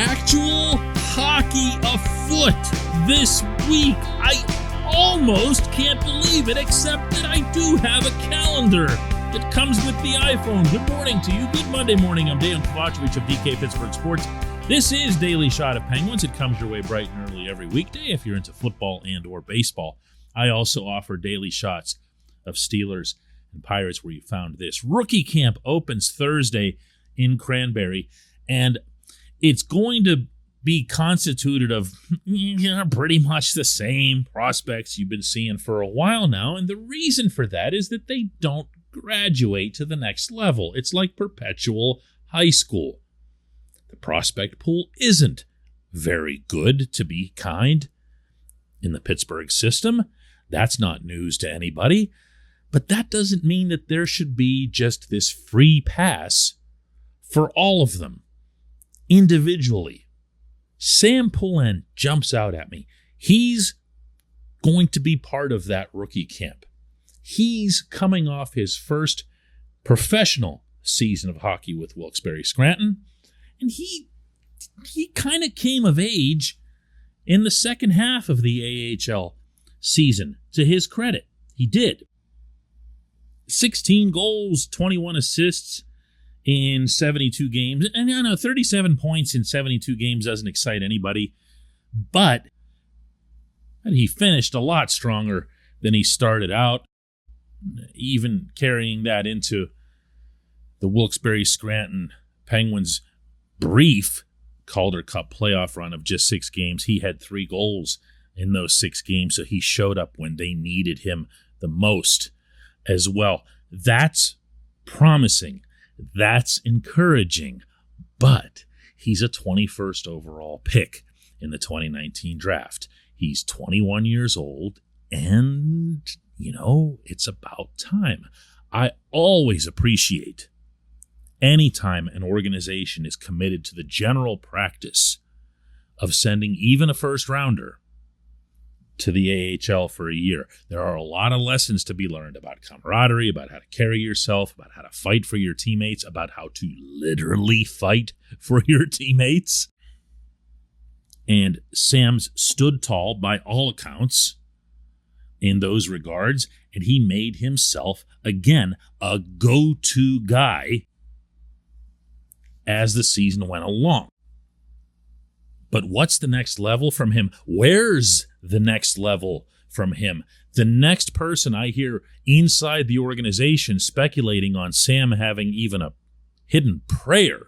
actual hockey afoot this week. I almost can't believe it, except that I do have a calendar that comes with the iPhone. Good morning to you. Good Monday morning. I'm Dejan Kovacevic of DKs Pittsburgh Sports. This is Daily Shot of Penguins. It comes your way bright and early every weekday if you're into football and or baseball. I also offer daily shots of Steelers and Pirates, where you found this. Rookie camp opens Thursday in Cranberry, and it's going to be constituted of pretty much the same prospects you've been seeing for a while now, and the reason for that is that they don't graduate to the next level. It's like perpetual high school. The prospect pool isn't very good, to be kind, in the Pittsburgh system. That's not news to anybody. But that doesn't mean that there should be just this free pass for all of them individually. Sam Poulin jumps out at me. He's going to be part of that rookie camp. He's coming off his first professional season of hockey with Wilkes-Barre Scranton, and he kind of came of age in the second half of the AHL season. To his credit, he did. 16 goals, 21 assists in 72 games. And I know 37 points in 72 games doesn't excite anybody, but he finished a lot stronger than he started out, even carrying that into the Wilkes-Barre Scranton Penguins' brief Calder Cup playoff run of just 6 games. He had 3 goals in those 6 games, so he showed up when they needed him the most as well. That's promising. That's encouraging. But he's a 21st overall pick in the 2019 draft. He's 21 years old, and, it's about time. I always appreciate anytime an organization is committed to the general practice of sending even a first-rounder to the AHL for a year. There are a lot of lessons to be learned about camaraderie, about how to carry yourself, about how to fight for your teammates, about how to literally fight for your teammates. And Sam's stood tall by all accounts in those regards, and he made himself, again, a go-to guy as the season went along. But what's the next level from him? Where's the next level from him? The next person I hear inside the organization speculating on Sam having even a hidden prayer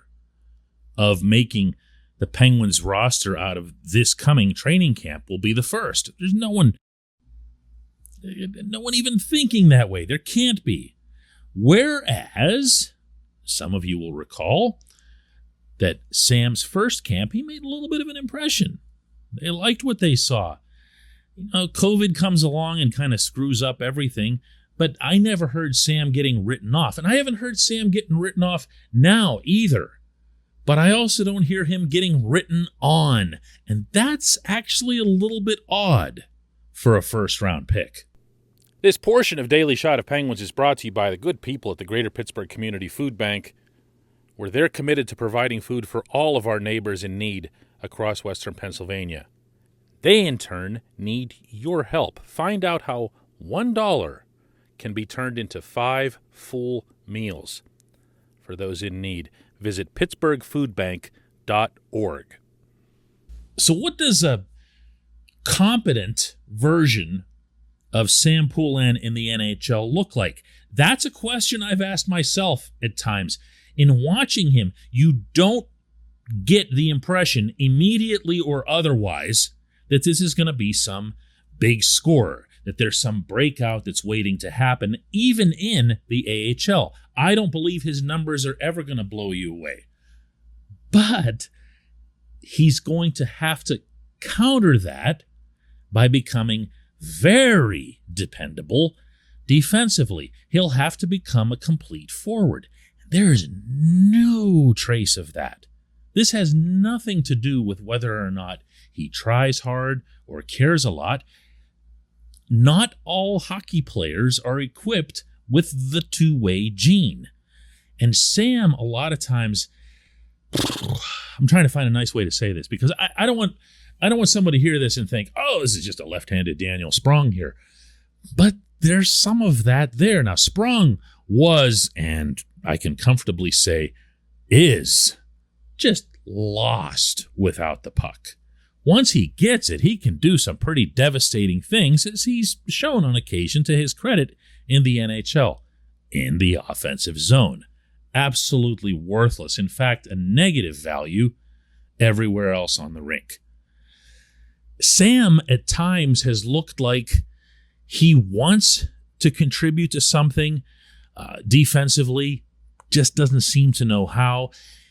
of making the Penguins roster out of this coming training camp will be the first. There's no one even thinking that way. There can't be. Whereas, some of you will recall that Sam's first camp, he made a little bit of an impression. They liked what they saw. COVID comes along and kind of screws up everything, but I never heard Sam getting written off. And I haven't heard Sam getting written off now either. But I also don't hear him getting written on. And that's actually a little bit odd for a first-round pick. This portion of Daily Shot of Penguins is brought to you by the good people at the Greater Pittsburgh Community Food Bank, where they're committed to providing food for all of our neighbors in need across Western Pennsylvania. They, in turn, need your help. Find out how $1 can be turned into 5 full meals for those in need. Visit pittsburghfoodbank.org. So what does a competent version of Sam Poulin in the NHL look like? That's a question I've asked myself at times. In watching him, you don't get the impression, immediately or otherwise, that this is going to be some big scorer, that there's some breakout that's waiting to happen, even in the AHL. I don't believe his numbers are ever going to blow you away. But he's going to have to counter that by becoming very dependable defensively. He'll have to become a complete forward. There is no trace of that. This has nothing to do with whether or not he tries hard or cares a lot. Not all hockey players are equipped with the two-way gene. And Sam, a lot of times, I'm trying to find a nice way to say this because I don't want somebody to hear this and think, oh, this is just a left-handed Daniel Sprong here. But there's some of that there. Now, Sprong was, and I can comfortably say is, just lost without the puck. Once he gets it, he can do some pretty devastating things, as he's shown on occasion to his credit in the NHL, in the offensive zone. Absolutely worthless. In fact, a negative value everywhere else on the rink. Sam, at times, has looked like he wants to contribute to something defensively, just doesn't seem to know how.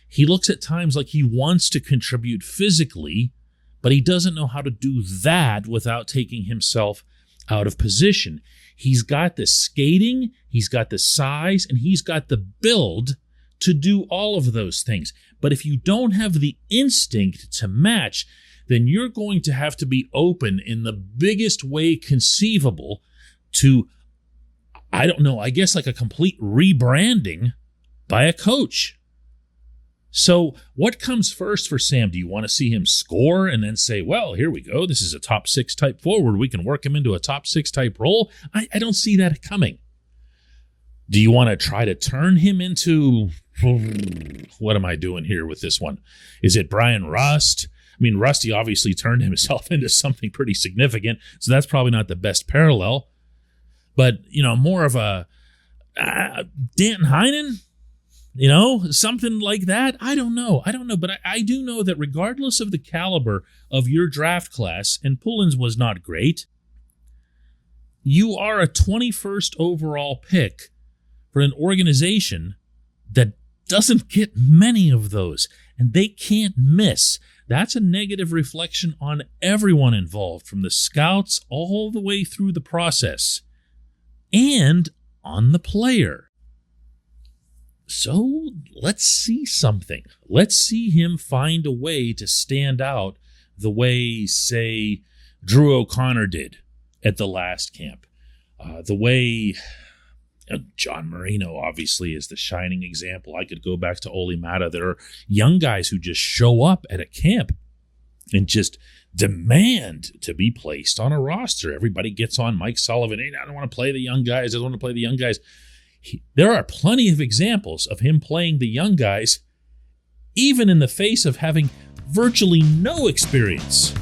He looks at times like he wants to contribute physically, but he doesn't know how to do that without taking himself out of position. He's got the skating, he's got the size, and he's got the build to do all of those things. But if you don't have the instinct to match, then you're going to have to be open in the biggest way conceivable to, I don't know, I guess like a complete rebranding by a coach. So what comes first for Sam? Do you want to see him score and then say, well, here we go, this is a top 6 type forward, we can work him into a top 6 type role? I don't see that coming. Do you want to try to turn him into, what am I doing here with this one? Is it Brian Rust? I mean, Rusty obviously turned himself into something pretty significant, so that's probably not the best parallel. But, more of a Danton Heinen? Something like that. I don't know. But I do know that regardless of the caliber of your draft class, and Poulin's was not great, you are a 21st overall pick for an organization that doesn't get many of those, and they can't miss. That's a negative reflection on everyone involved, from the scouts all the way through the process, and on the player. So let's see something. Let's see him find a way to stand out the way, say, Drew O'Connor did at the last camp. The way John Marino obviously is the shining example. I could go back to Oli Mata. There are young guys who just show up at a camp and just demand to be placed on a roster. Everybody gets on Mike Sullivan. Hey, I don't want to play the young guys. I don't want to play the young guys. There are plenty of examples of him playing the young guys, even in the face of having virtually no experience.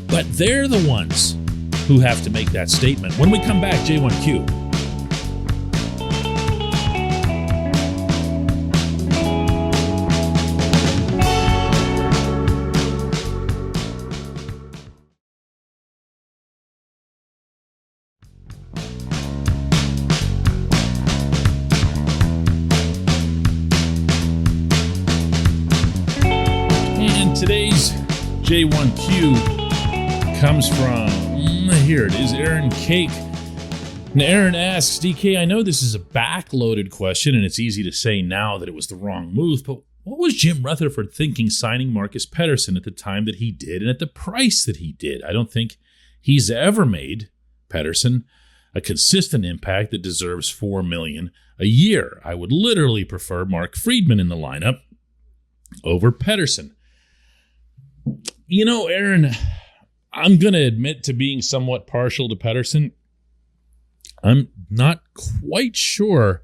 But they're the ones who have to make that statement. When we come back, J1Q. Today's J1Q comes from, here it is, Aaron Cake. And Aaron asks, DK, I know this is a backloaded question, and it's easy to say now that it was the wrong move, but what was Jim Rutherford thinking signing Marcus Pettersson at the time that he did and at the price that he did? I don't think he's ever made, Pettersson, a consistent impact that deserves $4 million a year. I would literally prefer Mark Friedman in the lineup over Pettersson. Aaron, I'm going to admit to being somewhat partial to Pettersson. I'm not quite sure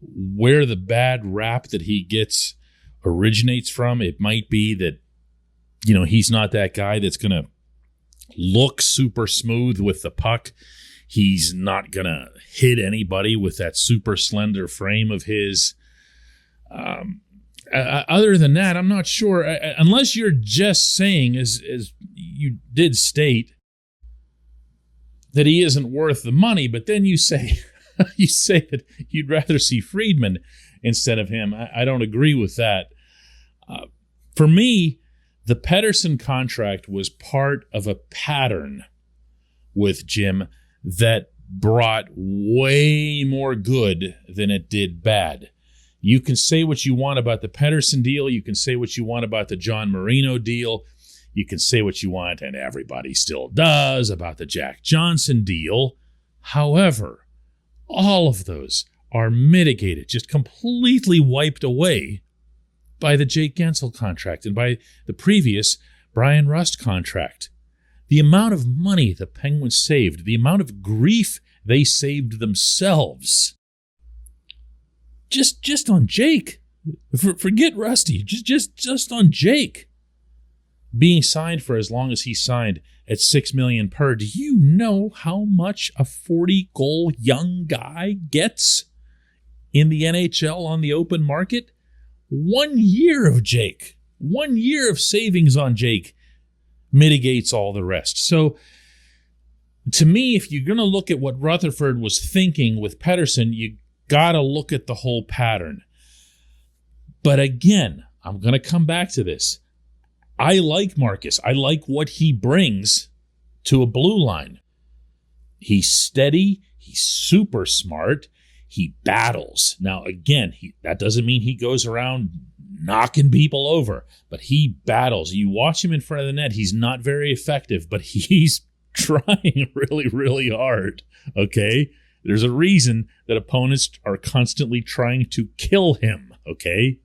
where the bad rap that he gets originates from. It might be that, he's not that guy that's going to look super smooth with the puck. He's not going to hit anybody with that super slender frame of his. Other than that, I'm not sure. Unless you're just saying, as you did state, that he isn't worth the money, but then you say that you'd rather see Friedman instead of him. I don't agree with that. For me, the Pettersson contract was part of a pattern with Jim that brought way more good than it did bad. You can say what you want about the Pettersson deal. You can say what you want about the John Marino deal. You can say what you want, and everybody still does, about the Jack Johnson deal. However, all of those are mitigated, just completely wiped away by the Jake Gensel contract and by the previous Brian Rust contract. The amount of money the Penguins saved, the amount of grief they saved themselves. Just on Jake. Forget Rusty. Just on Jake. Being signed for as long as he signed at $6 million per. Do you know how much a 40-goal young guy gets in the NHL on the open market? 1 year of Jake. 1 year of savings on Jake mitigates all the rest. So, to me, if you're going to look at what Rutherford was thinking with Pettersson, you got to look at the whole pattern. But again, I'm going to come back to this. I like Marcus. I like what he brings to a blue line. He's steady. He's super smart. He battles. Now, again, that doesn't mean he goes around knocking people over, but he battles. You watch him in front of the net. He's not very effective, but he's trying really, really hard, okay? There's a reason that opponents are constantly trying to kill him, okay?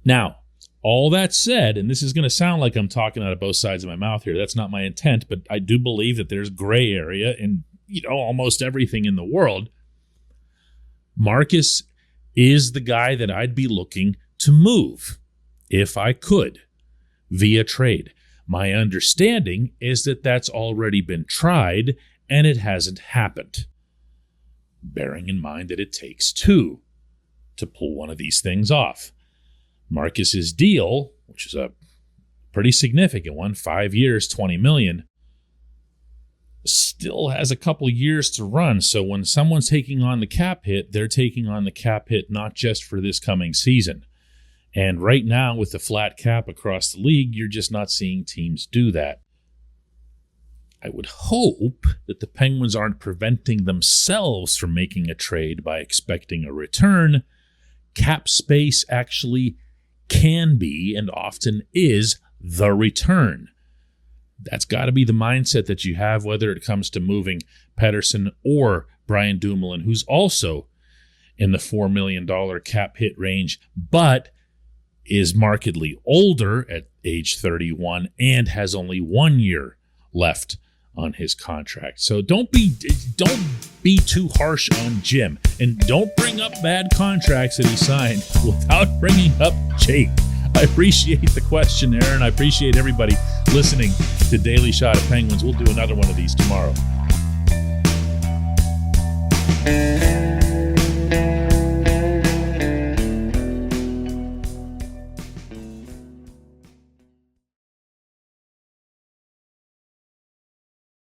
Now, all that said, and this is going to sound like I'm talking out of both sides of my mouth here. That's not my intent, but I do believe that there's gray area in, almost everything in the world. Marcus is the guy that I'd be looking to move, if I could, via trade. My understanding is that that's already been tried, and it hasn't happened. Bearing in mind that it takes two to pull one of these things off. Marcus's deal, which is a pretty significant one, 5 years, $20 million, still has a couple years to run. So when someone's taking on the cap hit, they're taking on the cap hit not just for this coming season. And right now, with the flat cap across the league, you're just not seeing teams do that. I would hope that the Penguins aren't preventing themselves from making a trade by expecting a return. Cap space actually can be and often is the return. That's got to be the mindset that you have, whether it comes to moving Pettersson or Brian Dumoulin, who's also in the $4 million cap hit range, but is markedly older at age 31 and has only 1 year left on his contract. So don't be too harsh on Jim, and don't bring up bad contracts that he signed without bringing up Jake. I appreciate the question, Aaron. I appreciate everybody listening to Daily Shot of Penguins. We'll do another one of these tomorrow.